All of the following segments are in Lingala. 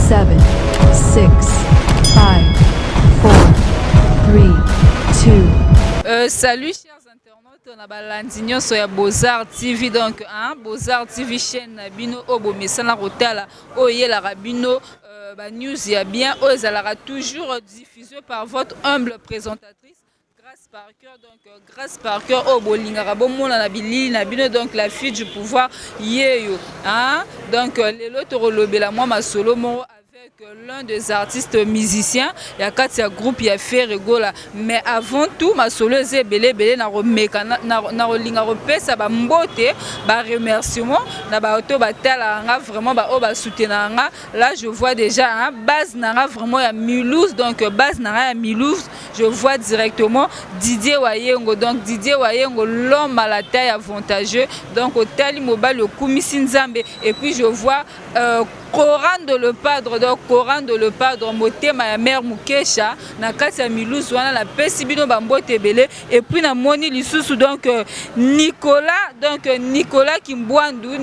7, 6, 5, 4, 3, 2. Salut chers internautes, on a balandinho sur Beaux-Arts TV, donc Beaux-Arts TV chaîne bino obo mesana rotala oye la rabino news ya bien ozalaka toujours diffusé par votre humble présentatrice Grâce Parker. Donc Grâce Parker obo lingaka bomona na bilili na bino, donc la fille du pouvoir yeyo donc lelo torolobela moi masolo moko avec l'un des artistes musiciens, il y a quatre groupes, il y a fait rigola. Mais avant tout, ma solo est belé belé na remeka na rolinga repesa ba mbote ba remerciement na ba auto ba tala nga vraiment ba o ba soutenir nga. Là je vois déjà base nanga vraiment ya Mulhouse, donc base nanga ya Mulhouse, je vois directement Didier Wayengo, donc Didier Wayengo l'homme à la taille avantageux, donc au tali mobile le Kumisi Nzambe, et puis je vois Coran de le Padre, donc Coran de le Padre, motema ya mère Mukesha, na kati ya Mulhouse wana la pesi bino bambote belé, et puis na moni lisusu donc Nicolas Kimbwandu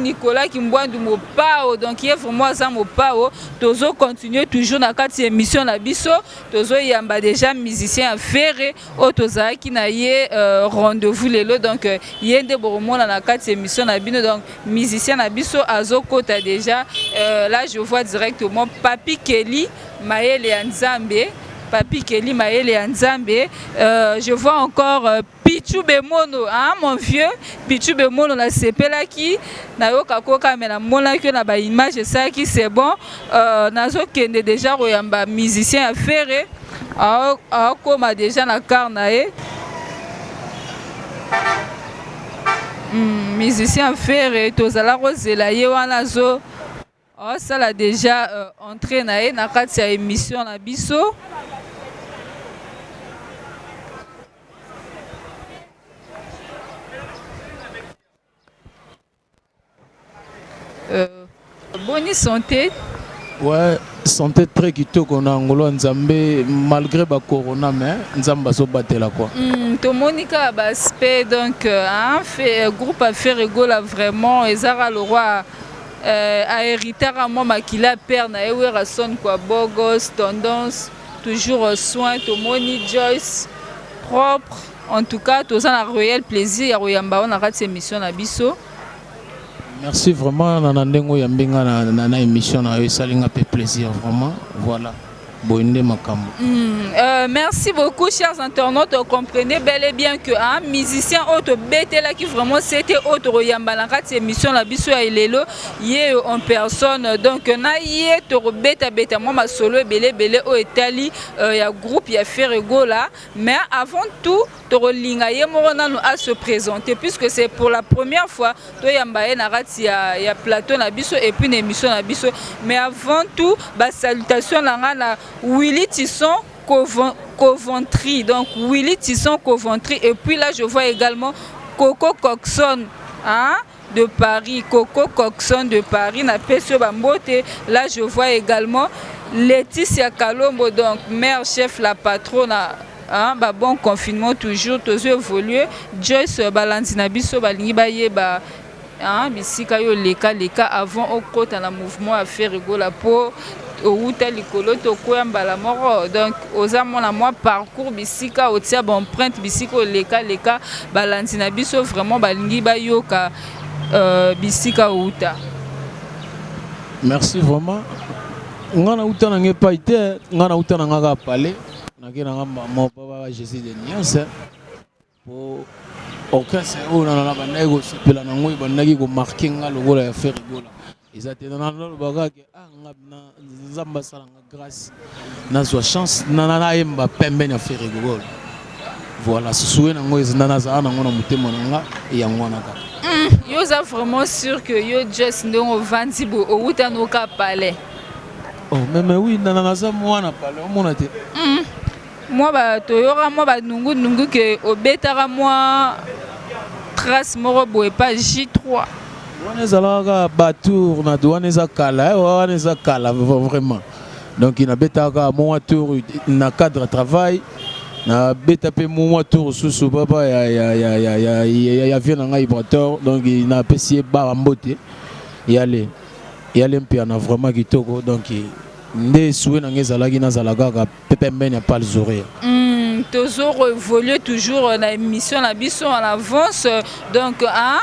mopao, donc il est vraiment ça mopao, tozo continuer toujours na kati ya émission na biso, tozo yamba déjà musicien à faire o tozaki na ye rendez-vous lelo, donc yende boromona na kati ya émission na bino, donc musicien na biso azokota déjà. Là je vois directement Papi Kelly Maele Nzambe, je vois encore Pichu Bemono, mon vieux Pichu Bemono la sepela qui na yoka koka mais na mona que na ba image ça qui c'est bon, nazo kende déjà royamba musicien à faire comme déjà na carnae musicien à faire tozala rozela ye wana zo. Oh, ça l'a déjà entré na kati ya émission na biso. Bonne santé. Ouais, santé très kitoko na ngolo nzambe malgré ba corona mais nzamba so batela quoi. To Monica Baspé donc fait groupe a fait rigola vraiment ezara le roi a hérité à moi makila père na ewera son quoi bogos tendance toujours soin to Moni Joyce propre, en tout cas tous un réel plaisir ya royamba on a raté émission na biso. Merci vraiment na ndengo ya mbinga na émission na yo salinga pe plaisir vraiment voilà. Merci beaucoup chers internautes, comprenez bel et bien que un musicien auto bête là qui vraiment c'était auto yambalanga cette émission la biso ya ilelo yé en personne, donc na yé to beta beta moi ma solo belé au Italie ya groupe ya Ferrego là, mais avant tout to linga yé morona nous à se présenter puisque c'est pour la première fois to yambaye na rati ya plateau na biso et puis une émission na biso, mais avant tout ba salutation na Willy Tisson Coventry, donc Willy Tisson Coventry, et puis là je vois également Coco Coxon de Paris, na Peso Bambote. Là je vois également Laetitia Kalombo, donc mère chef la patronne bon confinement toujours tous évoluer. Joyce Balandina biso balingi baye ba bisika yo leka avant au côté na mouvement à faire rigola pour outa likolo to koyamba moro, donc oza mona moi parcours bisika otia ba empreinte bisika leka balandi na biso vraiment balingi bayoka bisika outa. Merci vraiment. Ngana outa na ngepa ite ngana outa na ngaka palais na kina ngamba mo baba Jésus de Niance pour aucun c'est on na ba nego sipela na ngoi ba nagi ko marquer ngalo gola ya faire rigola. Ils étaient dans le bagage nzamba sala grâce na zo chance na yemba pembe na faire rigolo. Voilà ce souhait nango ezana za na ngona mutema nanga ya ngona ka yo za vraiment sûr que yo just ndongo vandi bo outa no ka palais. Oh mais oui na za mwana palais o mona te moi ba to yora moi ba nungu que obetara moi trace moro bo et pas J3. On est là batour na douane za kala on est kala vraiment, donc il a bêta mon tour na cadre travail na bêta pe mon tour sous papa ya vient na vibrateur, donc il a apprécié ba mbote y aller un peu na vraiment kitoko, donc nde souhait na ngezalaki na zalaka pepembeni ya palzore. Toujours évoluer toujours dans l'émission la biso en avance donc hein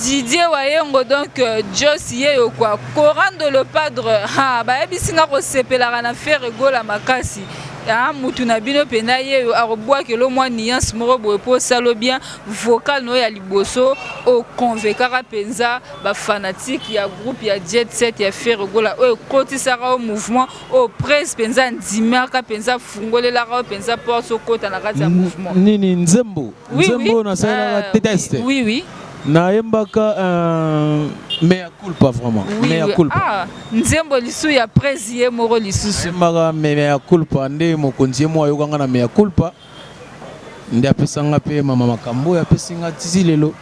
Didier Wayengo donc Joss Yeyo quoi Coran de le Padre ha ba ebisinga ko sepelaka na faire gola makasi ah mutu na bino pena Yeyo arobwa ke lo mwa nuance moko boye po salo bien vocal no ya liboso o convaincre penza ba fanatique ya groupe ya Jet Set ya faire gola o kotisaka au mouvement o presse penza ndimaka penza fungolela ka penza porte so kota na kati ya mouvement nini nzembo na sala test oui na yembaka mea culpa vraiment mea culpa ah nzembo lisu ya presi moko lisusu yembaka mea culpa nde mokonzi mo ayokanga na mea culpa nde apesanga pe mama makambo ya pesinga tisi lelo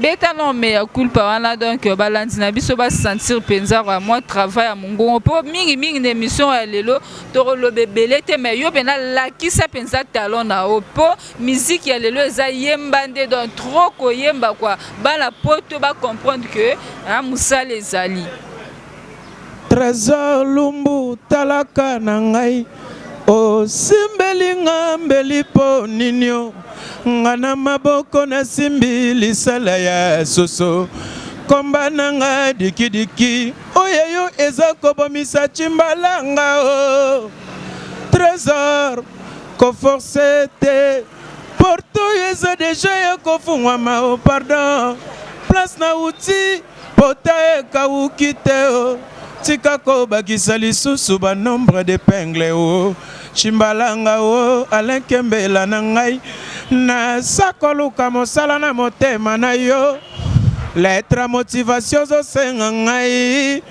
beta non mea culpa wana donc balandi na biso ba sentir penza kwa moi travail à mongongo po mingi na émission ya lelo to lo bebele te mais yo bena la kisa penza talon na opo musique ya lelo eza yembande donc trop ko yemba kwa bala poto ba comprendre que hein musala ezali Trésor lumbu talaka na ngai o simbelinga mbelipo ninyo ngana maboko na simbi lisala ya soso komba nanga dikidiki oyeyo eza kobomisa chimbalanga o Trésor ko forcé te porto eza deja ya kofungwama o pardon place na uti pota ekawuki te o tika ko bakisa lisusu ba nombre d'épingles o chimbalanga o alenkembela na ngai na sakoluka mosala na motema na yo lettre motivation zo senga ngai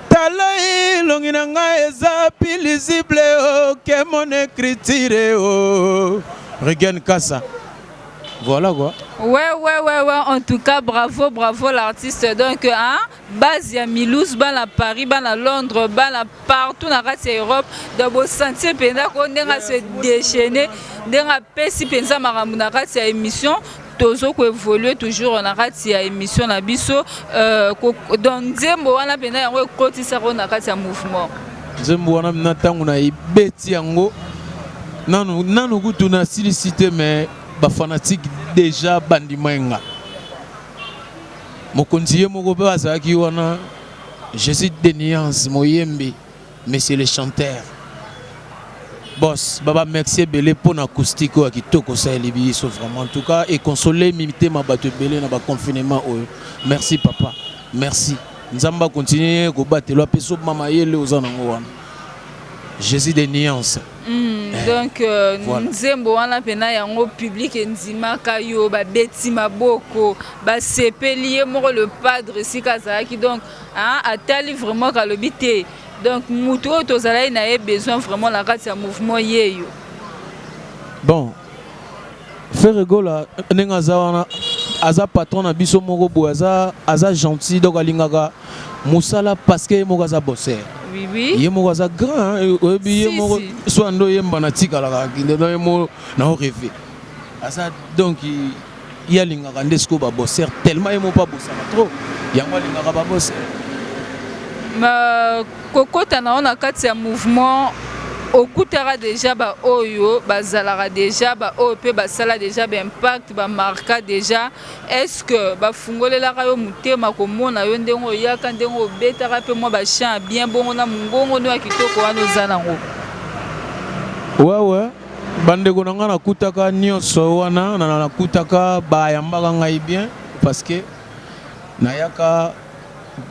talai longi na ngai eza lisible o que mon écriture o Regan Kassa. Voilà quoi. Ouais. En tout cas, bravo l'artiste. Donc, hein, base ya Milouz, ban à Paris, ban à Londres, ban à partout dans la Europe. D'abord, sentir penda qu'on a se déchaîner, d'un pesi pensa maramuna la émission. Toujours qu'on évolue toujours on a raté émission na biso. Donc, Zembo wana penda yango koti sa on a raté mouvement. Zembo wana natangu na ibeti yango. Nanu kutu na silicité mais ba fanatique déjà bandimenga mokonzi moko pe azaki wana je suis de nuance moyembe mais c'est le chanteur boss baba merci belé pour na acoustique wa kitoko ça libiso vraiment en tout cas et consoler mimité ma bato belé na ba confinement merci papa merci nzamba continuer ko batelo peso mama yele ozanango wana je suis de nuance. Donc nzembo wana pena yango public nzima kayo ba beti maboko ba sepelier moko le padre sikazaki donc hein atali vraiment ka lobité donc mutu tozala na e besoin vraiment la kati ya mouvement yeyo bon faire gola nenga zawana aza patron na biso moko bo aza gentil donc alingaka musala parce que moko aza bosser oui yemo aza grand yemo so ando yemba na tikala ka kinde no yemo na rêver asa donc yalingaka ndesko ba bosser tellement yemo pas bosser trop yango lingaka ba bosser ma kokota na ona kati ya mouvement okutara déjà ba oyo bazalaka déjà ba OP basala déjà ba impact ba marka déjà est-ce que ba fungolela ka yo mutema komona yo ndengo yaka ndengo betaka pe moi ba chant bien bongo na mungongo no akitoko wana zanango ouais bandeko nanga na kutaka nyonso wana na kutaka ba yambaka ngai bien parce que nayaka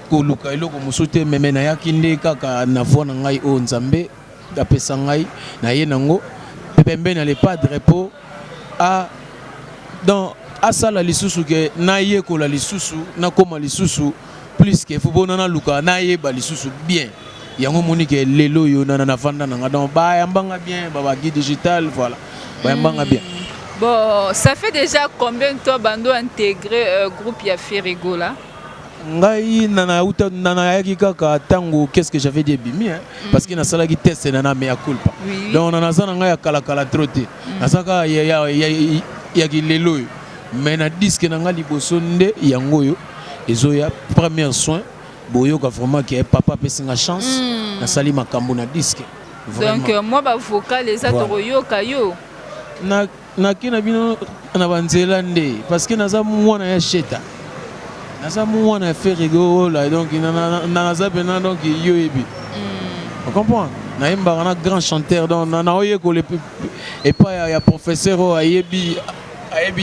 koluka eloko mosute meme nayaki nde kaka na vona ngai o nzambe apesa ngai na ye nango pembe na le padre po a dans asala lisusu ke na ye ko la lisusu na koma lisusu plus que fubona na luka na ye ba lisusu bien yango monique lelo yo na vanda na donc ba yambanga bien ba guide digital voilà ba yambanga bien. Bon, ça fait déjà combien de temps bando intégré groupe ya Ferigo là? Ngai nana yaki kaka tango qu'est-ce que j'avais dit bimi hein parce que na sala ki test nana mea culpa donc nana sana ngai kala troté na saka ya ki lelo mais na disque na ngai liboso nde yango yo ezoya premier soin boyoka vraiment que papa pesi nga chance na sali makambo na disque donc moi ba vocal les atoroyoka yo na kina bino na banzela nde parce que naza mwana ya sheta naza mwana ya faire rigola donc naza pena donc yo ebi on comprend na yemba na grand chanteur donc na oye ko le et pas ya professeur ayebi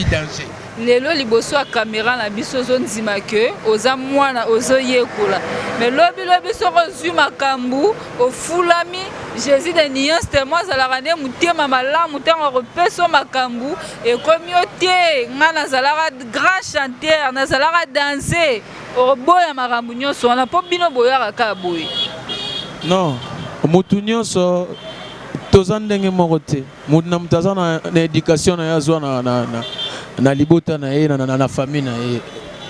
danger lelo liboso ya caméra na biso zonzima ke oza mwana ozoyekola mais lobi soko zwi makambu ofulami Jésus de Nyons tellement azalaka nde motema malamu ntango akopesa makambu ekomi yo te nga nazalaka grand chanteur nazalaka danse oboya makambu nyonso wana mpo bino boyaka kaka boye non motu nyonso toza ndenge moko te na moto aza na éducation na ye azwa na libota na ye na famille na ye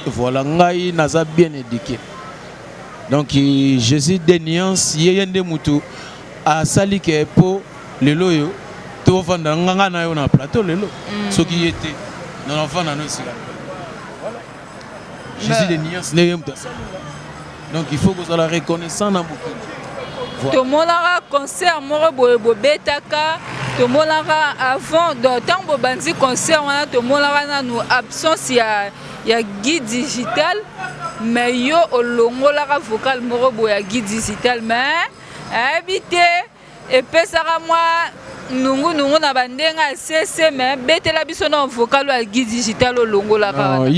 voilà ngai naza bien éduqué donc Jésus de Nyons ye nde motu asali ke po lelo yo tovanda nganga na yo na plateau lelo soki ye te na enfant na esika voilà Jésus de Nyons ne yem tasali donc il faut que ça la reconnaissant na beaucoup tomonaka concert moko boye bobetaka tomonaka avant ntango bobandi concert wana tomonaka nanu absence ya guide digital mais yo olongolaka vocal moko boye ya guide digital mais ayebi te epesaka mwa nungu na bandenga asese mais betela biso na vocal ya guide digital olongolaka wana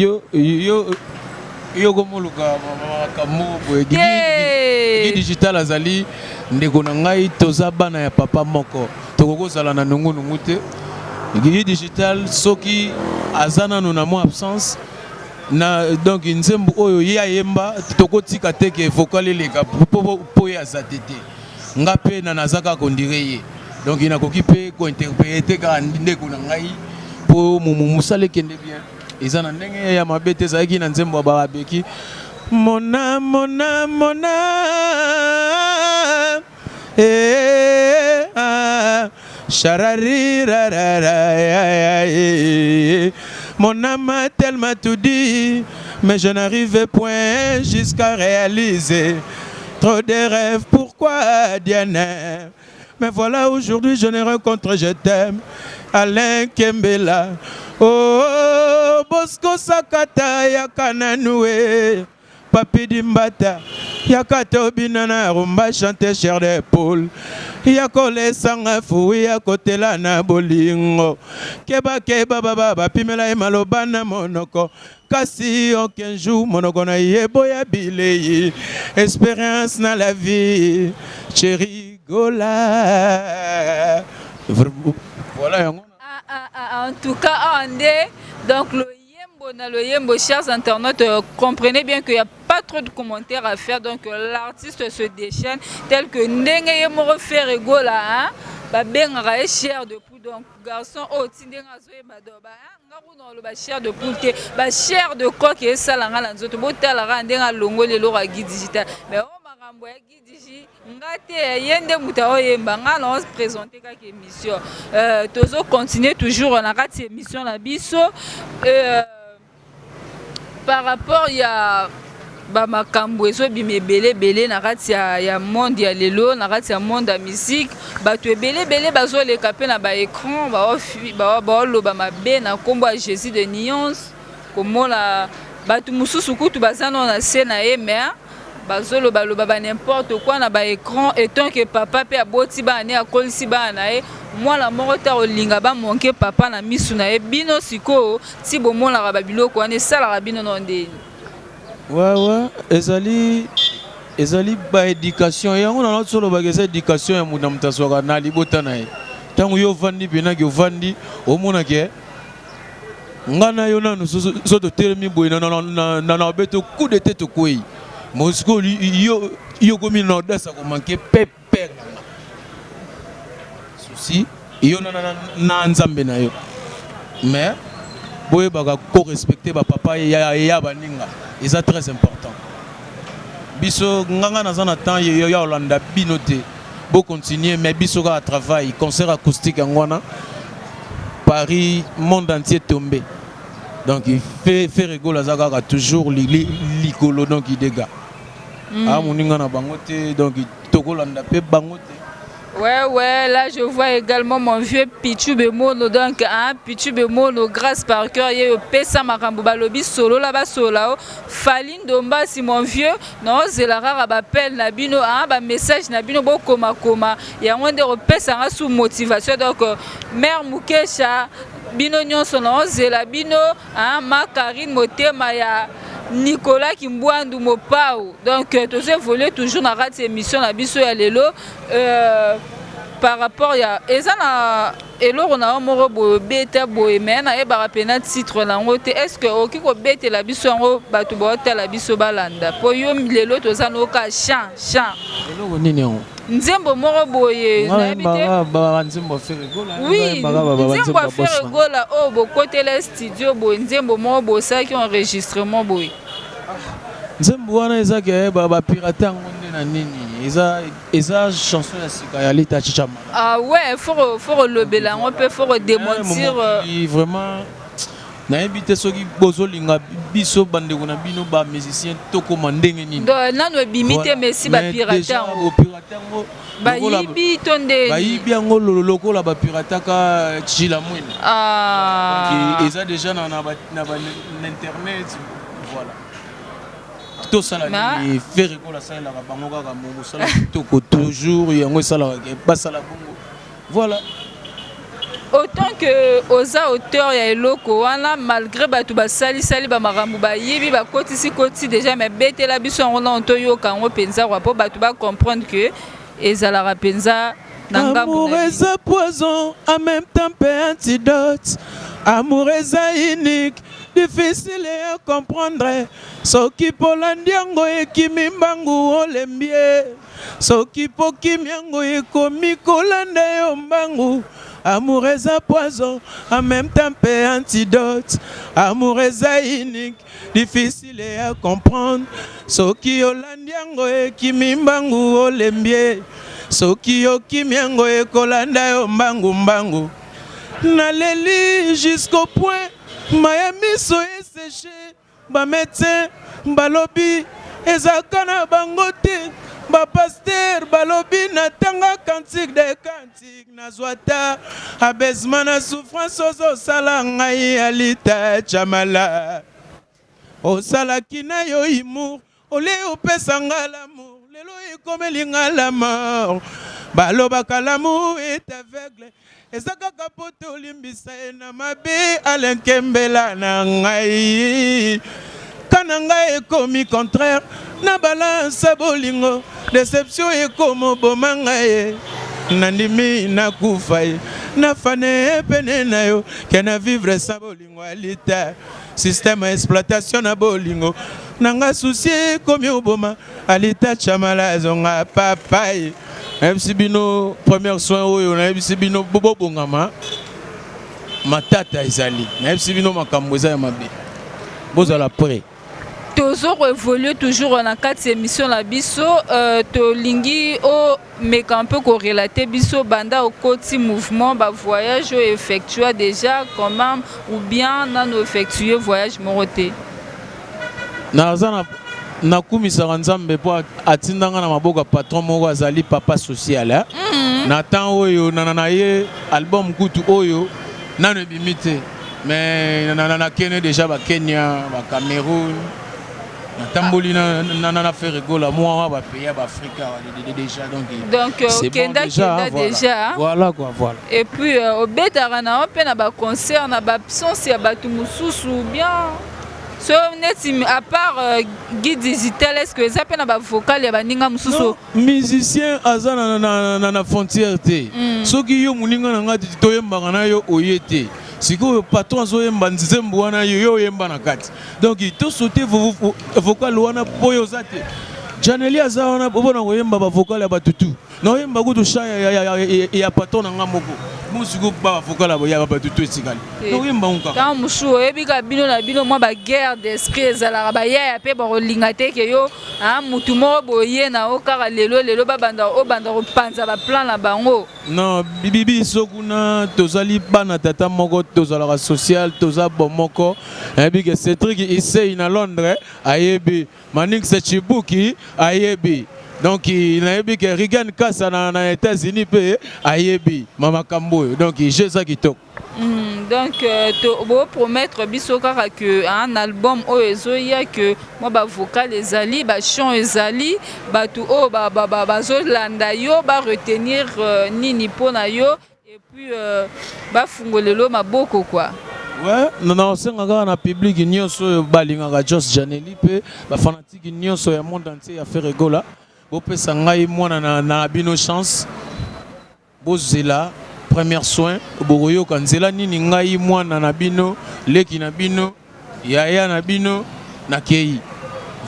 yo komoluka makambo boye guide digital azali ndeko na ngai toza bana ya papa moko tokokozala na nungu te guide digital soki aza nanu na mwa absence na donc nzembo oyo ye ayemba tokotika te ke vocal eleka po ye aza te nga mpe nazaka kondire ye donc nakoki mpe kointerprete kaka ndeko na ngai mpo mosala ekende bien eza na ndenge ya mabe te ezalaki na nzembo ya babeki mona mon âme a tellement tout dit mais je n'arrivais point jusqu'à réaliser trop de rêves, pourquoi Diana? Mais voilà, aujourd'hui je ne rencontre, je t'aime, Alain Kembela. Oh, Bosco Sakata, Yakananoue, Papi Dimbata, Yakato Binana, Rumba chanter cher des poules, Yakole Sangafu, Yakotela na Bolingo, Keba Baba, Pimela et Malobana Monoko. Kasi aucun jour monoko na yeboya bilei expérience dans la vie chérie gola voilà en tout cas Andé donc le yembo chers internautes comprenez bien qu'il n'y a pas trop de commentaires à faire donc l'artiste se déchaîne tel que ndenge yemoro faire rigola hein ba bengaka cher de poule donc garçon o tindenga zoyeba do ba ngakuna lo ba cher de poule te ba cher de coq et salanga na nzoto botala ka ndenga longo lelo ka guide digital mais o makambo ya guide digi ngate yende muta oyemba ngana on se présenter ka émission tozo continuer toujours na kati émission na biso par rapport ya ba makambo ezobima ebele na kati ya monde ya lelo na kati ya monde ya musique bato ebele bazoleka mpe na baécran baoloba mabe na nkombo ya Jésus de Nyons komona bato mosusu kutu baza no na se na ye mais bazoloba ba n'importe quoi na baécran etant que papa mpe aboti bana ne akolisi bana na ye mwana moko ta olinga bamonke papa na misu na ye bino sikoyo ti bomonaka babiloko wana esalaka bino no ndeni ouais ezali ba éducation yango na solo ba eza éducation ya mutu mtaswaka na libota na ye tangu yo vandi bina ke vandi omona ke ngana yo nanu so to telemi boy na beto coup de tête koi mosiko yo komi na audace ko manquer pepe souci yo na nzambe na yo mais boy baka ko respecter ba papa ya baninga c'est très important. Biso nganga na zana temps ya Hollanda binoté. Beau continuer mais biso ka travail concert acoustique ngwana Paris monde entier tombé. Donc il fait rigoler Zaka toujours l'icolo donc il dégage. moninga na bango te donc tokolanda pe bango te. Ouais, là je vois également mon vieux Pichu Bemono, donc Pichu Bemono, grâce par cœur, il y a Pesa Makambo Balobi solo là-bas solo, Faline Domba si mon vieux, non, c'est la rare appel Nabino, message Nabino bo koma, il y a moins de Pesa sous motivation, donc mère Mukesha, Bino Nyon sonon, c'est la Bino, ma Karine Motema ya Nicolas Kimbuandu Mopao. Donc, tu as évolué toujours dans cette émission, la biso ya lelo. Par rapport à Ezana, on a un mot bêta bohémien, et barapena titre la route. Est-ce que au Kiko bête la biso en haut, batubote la biso balanda? Pour yo, lelo, tu as un cas chant. Nzembo moro boye nzembo faire gola oui nzembo faire gola oh bo côté le studio boye nzembo moro bo ça qui enregistrement boye nzembo wana eza ke ba pirate ngonde na nini eza chanson ya sika ya Lita Chichama ouais faut le bela on peut faut démentir vraiment na invité soki bozolinga biso bandeko na bino ba musicien tokoma ndenge nini donc nano bimite merci ba pirate ngo ba yibi tonde ba yibi ngo lokola ba pirate ka chila mwini qui eza déjà na internet voilà tout ça là et faire ko la ça la bango ka mo sala toko toujours yango sala ba sala bongo voilà. Autant que aux auteurs ya eloko wana malgré batu basali ba marambu ba yibi ba koti déjà mais bête la biso on onto yo kango penza kwa po batu ba comprendre que ezala penza nanga amour est un poison en même temps un antidote amour est unique difficile à comprendre soki polandiango ekimimbangu olembie soki pokimiango ekomi kolanda yo mbangu. Amour est un poison, en même temps un antidote. Amour est unique, difficile à comprendre. Soki olandiango e kimimbangu olembie. Soki okimiango e kolanda yo mbangu. Naleli jusqu'au point, Miami so est séché. Ba médecin, balobi, ezakana bangote. Ba pasteur balobi na tanga cantique de cantique na zwata abaissement na souffrance ozo sala ngai alita chamala o sala kina yo imur ole opesa nga l'amour lelo ekomeli nga la mort baloba kalamu est aveugle ezaka kapoto limbisa na mabe alenkembela na ngai kananga ekomi contraire na balance bolingo déception ekomo bomanga ye nandimi na kufa ye na fane pene na yo kena vivre sa bolingo alita système exploitation na bolingo nanga souci komi oboma alita chamala zonga papai même si bino premier soin oyo na si bino bobo bongama matata ezali même si bino makambo eza ya mabe bozala prêt. Toujours évoluer toujours dans quatre émissions la biso to lingi o mais un peu corrélaté biso banda au côté mouvement ba voyage effectué déjà comment ou bien nan effectué voyage moroté nazana nakumisa nzambe po atindanga na maboka patron moko azali papa social na temps oyo na ye album kutu oyo nano bimite mais na Kenya déjà ba Kenya ba Cameroun Tamboli na faire rigoler moi va payer à Afrique déjà donc Kenda déjà voilà quoi voilà et puis au betarana on peut na ba concert na ba absence ya batu mususu bien so net à part guide digital est-ce que ça peut na ba vocal ya baninga mususu musicien azana na frontière te soki yo muninga na ngati toyemba na yo oyete siko patron zoyemba nzembo wana yo yemba na kati donc to sauter vocal wana poyo zate Janeli aza wana bona koyemba ba vocal ya batutu na yemba kutu sha ya patron nga moko musique ba foka la boya ba tutu esikali no yemba unka quand musu ebika bino na bino moi ba guerre d'esprit ezala ba ya pe ba rolinga te ke yo mutu mo boye na o kaka lelo ba banda ko panza ba plan na bango non bibi sokuna tozali bana tata moko tozala social toza bomoko ebika ce truc ici na Londres ayebi Manix Chibuki ayebi donc il a dit que Reagan Kassa na États-Unis pe ayebi mama kambo donc j'ai ça qui toque donc to bo promettre biso kaka que un album o ezoya que moi ba vocal ezali ba chant ezali ba tout o ba zo landa yo ba retenir nini pona yo et puis ba fungolelo maboko quoi. Ouais, non, c'est un public nyonso balingaka Jos Janeli pe ba fanatique nyonso ya monde entier ya faire rigola. Bopesa ngai mwana na bino chance. Bozela premier soin boyo kanzela nini ngai mwana na bino leki na bino yaya na bino na kei.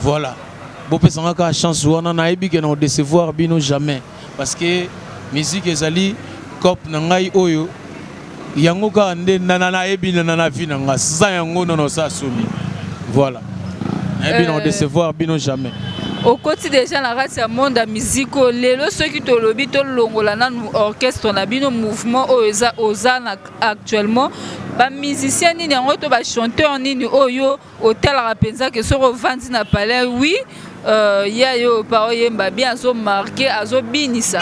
Voilà. Bopesa ngai chance wana na ebi ke na décevoir bino jamais parce que musique ezali cop na ngai oyo yango ka nde na ebi na vie na nga sa yango non ça somi voilà ebi na décevoir bino jamais au quotidien déjà la race ya monde ya musique lelo ceux qui to lobi to longola na orchestre na bino mouvement oza actuellement ba musicien nini yango to ba chanteur nini oyo otala penza que soro vandi na palais oui ya yo pa oyemba bien azo marqué azo binisa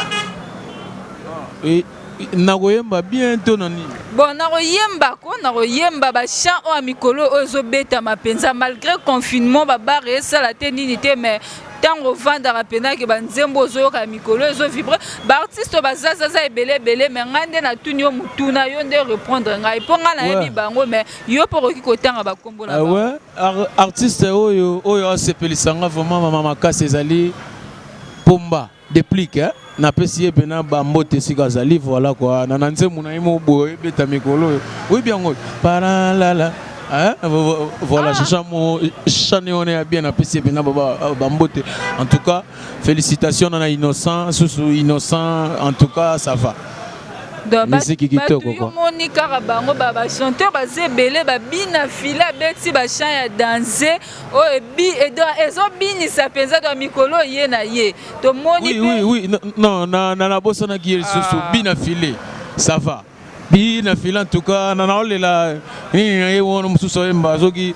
et nakoyemba bien to nani bon nakoyemba ba chant o amikolo ozo beta mapenza malgré confinement ba bare sala te nini te mais tango vanda rapena ke banzembo zo ka mikolo zo vibre ba artiste bazaza ebele mais ngande na tunyo mutuna yo nde reprendre ngai po nga na yebi bango mais yo po ki kotanga ba kombo na ba ouais artiste oyo asepelisanga vraiment mama makasi ezali pomba déplique hein na pesi bena bambote sikazali voilà quoi na nzemu na imo boye beta mikolo oui bien ngol paralala hein voilà chane on est bien na pesi bena bambote en tout cas félicitations na innocent sous innocent en tout cas ça va musique kitoko quoi moni kaka bango ba chanteur ba zebele ba bina fila beti ba chant ya danser o ebi edo ezo bini sa penza do mikolo ye na ye to moni oui non na bossa na kiel susu bina filé ça va bina filé en tout cas na olela ni wono mususu emba zoki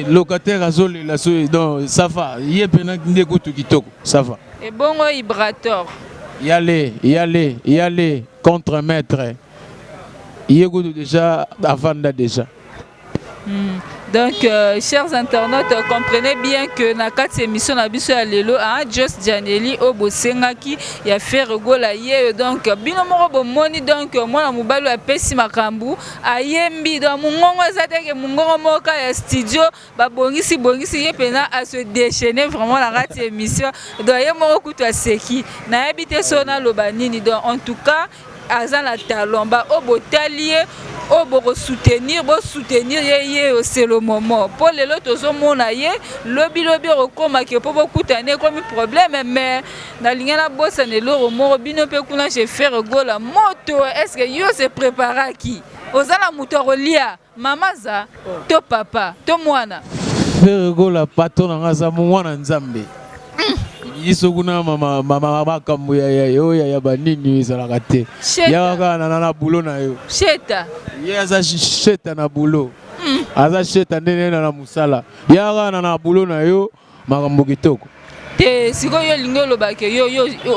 locataire azolela so donc ça va ye pena ndeko to kitoko ça va et bongo vibrator y aller contre-maître. Il y a déjà avant déjà. Donc, chers internautes, comprenez bien que dans cette émission, Lelo, Jos Janeli, Obosengaki, il a fait regola hier. Donc, binomoro moni donc moi na mobile a pesi makambu, ayembi dans mon zate mon moka ya studio, ba bongisi ye pena à se déchaîner vraiment la cette émission. Donc, yemoro kutu seki. Na habité sona lobanini donc en tout cas azala talon ba obotalier obo soutenir ye c'est le moment pour les autres zomona ye lobi rekoma ke po bokutane comme problème mais na linga na bossa ne loro mo bino pe kuna je faire gola moto est-ce que yo se prépara qui ozala moto lia mamaza to papa to mwana faire gola pato na ngaza mwana nzambe isoguna mama makambo ya banini ezalaka te yaka na bulo na yo sheta ye aza sheta na bulo aza sheta ndene na musala yaka na bulo na yo makambo kitoko te sikoyo lingo lobake yo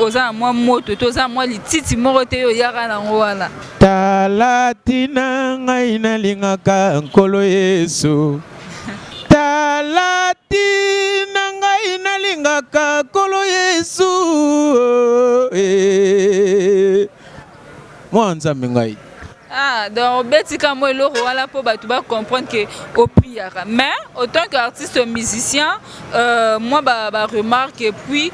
oza mwa moto toza mwa lititi moko te yo yaka nango wana talatina ngai nalingaka nkolo Yesu talatina ngai nalingaka nkolo Yesu mwa nzambe ngai donc betika mo eloko wana po bato ba comprendre que au priara mais autant qu'artiste musicien moi ba remarque et puis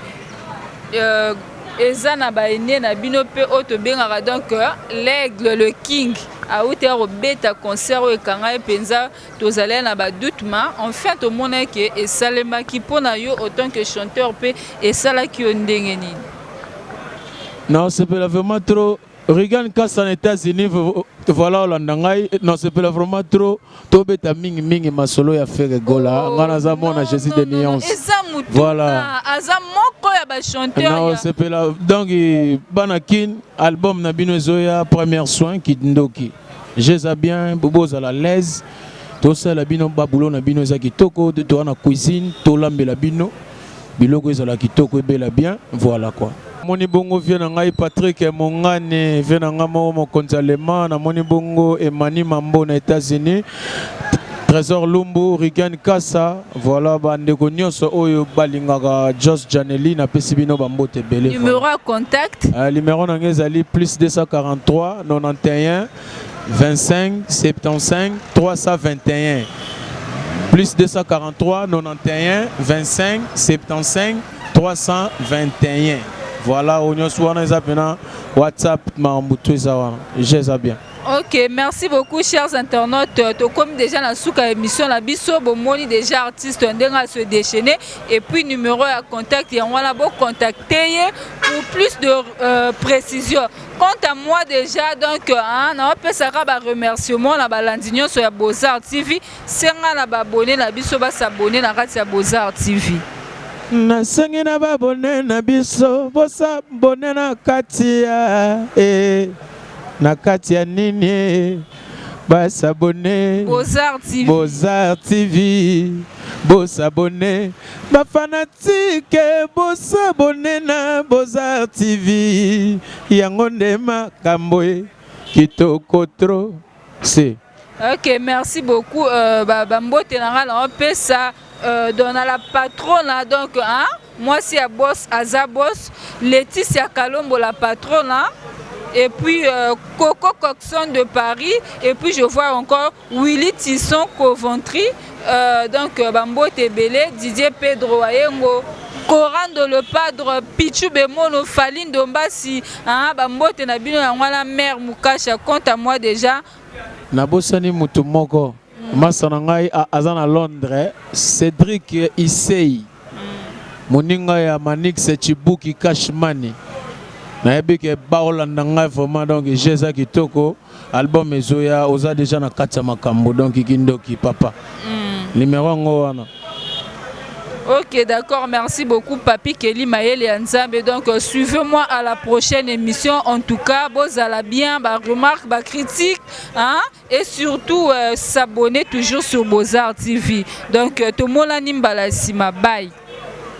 eza na ba ene na bino pe auto bengaka donc l'aigle le king a outé robeta concert e kanga penza tozalé na ba doutement enfin to mona ke esalema ki pona yo autant que chanteur pe esala ki ondenge nini non c'est vraiment trop Regan Kass en États-Unis, voilà, Hollandangai, non, c'est pas vraiment trop. Tobeta Ming Ming ma solo ya fait rigola. Ngana za mona Jésus de Nuance. Voilà. Non, c'est pas là. Donc, Banakin, album Nabino Zoya, Premier Soin, Kindoki. J'ai bien, Bobo à la l'aise. Tout ça, la bino, Baboulon, Nabino Zaki Toko, de toi en cuisine, Tolambe la bino, Biloko Zala Kitoko, Bela bien, voilà quoi. Moni bongo vient ngai Patrick Mongane vient nga mon konzalema na moni bongo Emani Mambo na États-Unis Trésor Lumbu Rigan Kassa voilà bande ko nyonso oyo balingaka Joss Janely na pesibino bambote belé numéro à contact numéro na ngezali plus 243 91 25 75 321 plus 243 91 25 75 321. Voilà, on y a WhatsApp, j'ai bien. Ok, merci beaucoup chers internautes. Comme déjà dans la émission, la biso bomoni déjà artiste on se déchaîner et puis numéro à contact et on va contacter pour plus de précision. Quant à moi déjà donc on peut savoir remerciement la balandignon sur Beaux-Arts TV, c'est un abonné la biso va s'abonner dans la Beaux-Arts TV. Nasengi na babone na biso bosa bone na katia na katia nini basa bone Beaux-Arts TV Beaux-Arts TV bosa bone ba fanatique bosa bone na Beaux-Arts TV yango ndema kamboe kitoko trop c'est. Ok, merci beaucoup. Bambo Ténara, on peut ça dans la patronne. Donc, hein, moi, c'est à boss, Aza boss. Laetitia Kalombo, la patronne. Et puis, Coco Coxon de Paris. Et puis, je vois encore Willy Tisson Coventry. Donc, Bambo Tebele, Didier Pedro Ayengo. Corando le padre Pichu Bemono Faline Dombasi. Bambo Tenabino, la mère Moukacha. Compte à moi déjà. Nabosani mutu moko masana ngai azana Londres Cédric Issei moninga ya Manix Chibuki Cashmani na yebike baolanda ngai vraiment donc Jésus kitoko album ezoya oza déjà na kati ya makambo donc kindoki papa numéro ngo wana. Ok, d'accord, merci beaucoup Papi Kelly Mayele Nzambe. Donc suivez-moi à la prochaine émission. En tout cas, bozala bien, remarque, critique, hein, et surtout s'abonner toujours sur Beaux-Arts TV. Donc tout le monde a bye.